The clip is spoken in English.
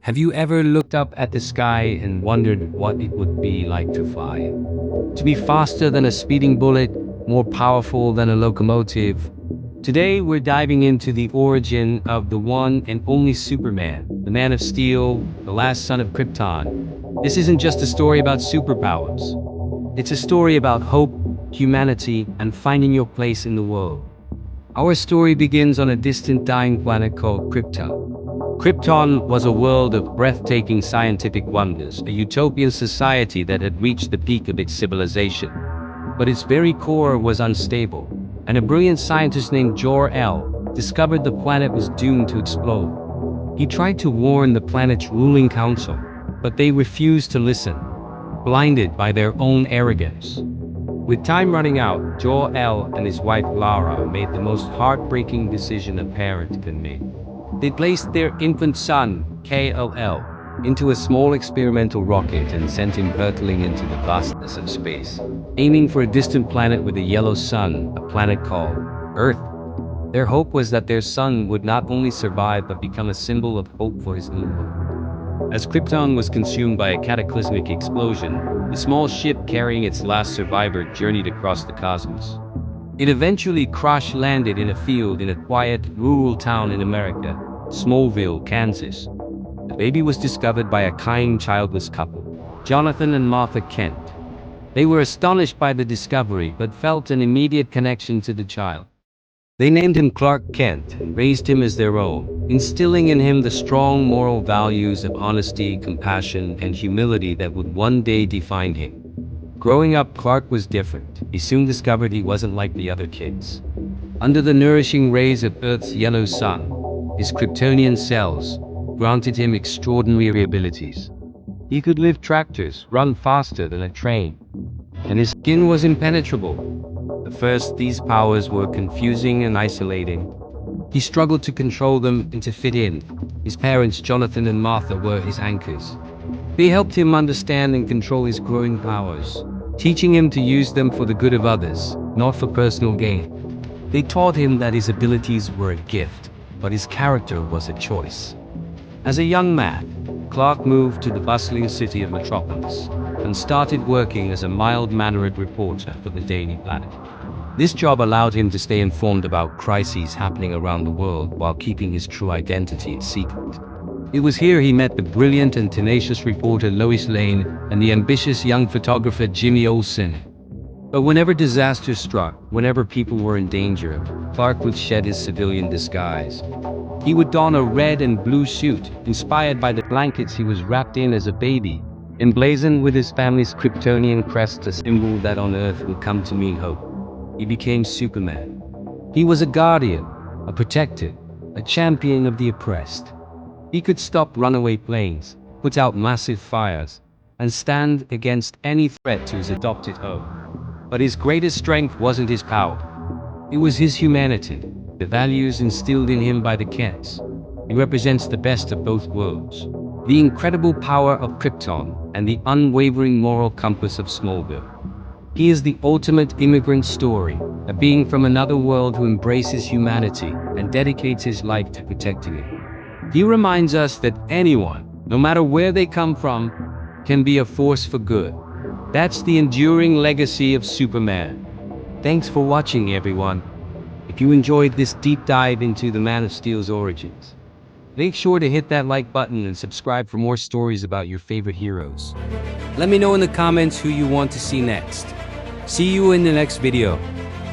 Have you ever looked up at the sky and wondered what it would be like to fly? To be faster than a speeding bullet, more powerful than a locomotive? Today we're diving into the origin of the one and only Superman, the Man of Steel, the last son of Krypton. This isn't just a story about superpowers. It's a story about hope, humanity, and finding your place in the world. Our story begins on a distant dying planet called Krypton. Krypton was a world of breathtaking scientific wonders, a utopian society that had reached the peak of its civilization. But its very core was unstable, and a brilliant scientist named Jor-El discovered the planet was doomed to explode. He tried to warn the planet's ruling council, but they refused to listen, blinded by their own arrogance. With time running out, Jor-El and his wife Lara made the most heartbreaking decision a parent can make. They placed their infant son, Kal-El, into a small experimental rocket and sent him hurtling into the vastness of space, aiming for a distant planet with a yellow sun, a planet called Earth. Their hope was that their son would not only survive but become a symbol of hope for his new world. As Krypton was consumed by a cataclysmic explosion, the small ship carrying its last survivor journeyed across the cosmos. It eventually crash-landed in a field in a quiet, rural town in America, Smallville, Kansas. The baby was discovered by a kind, childless couple, Jonathan and Martha Kent. They were astonished by the discovery, but felt an immediate connection to the child. They named him Clark Kent and raised him as their own, instilling in him the strong moral values of honesty, compassion, and humility that would one day define him. Growing up, Clark was different. He soon discovered he wasn't like the other kids. Under the nourishing rays of Earth's yellow sun, his Kryptonian cells granted him extraordinary abilities. He could lift tractors, run faster than a train, and his skin was impenetrable. At first, these powers were confusing and isolating. He struggled to control them and to fit in. His parents, Jonathan and Martha, were his anchors. They helped him understand and control his growing powers, teaching him to use them for the good of others, not for personal gain. They taught him that his abilities were a gift, but his character was a choice. As a young man, Clark moved to the bustling city of Metropolis and started working as a mild-mannered reporter for the Daily Planet. This job allowed him to stay informed about crises happening around the world while keeping his true identity a secret. It was here he met the brilliant and tenacious reporter Lois Lane and the ambitious young photographer Jimmy Olsen. But whenever disaster struck, whenever people were in danger, Clark would shed his civilian disguise. He would don a red and blue suit, inspired by the blankets he was wrapped in as a baby, emblazoned with his family's Kryptonian crest, a symbol that on Earth would come to mean hope. He became Superman. He was a guardian, a protector, a champion of the oppressed. He could stop runaway planes, put out massive fires, and stand against any threat to his adopted home. But his greatest strength wasn't his power. It was his humanity, the values instilled in him by the Kents. He represents the best of both worlds, the incredible power of Krypton and the unwavering moral compass of Smallville. He is the ultimate immigrant story, a being from another world who embraces humanity and dedicates his life to protecting it. He reminds us that anyone, no matter where they come from, can be a force for good. That's the enduring legacy of Superman. Thanks for watching, everyone. If you enjoyed this deep dive into the Man of Steel's origins, make sure to hit that like button and subscribe for more stories about your favorite heroes. Let me know in the comments who you want to see next. See you in the next video.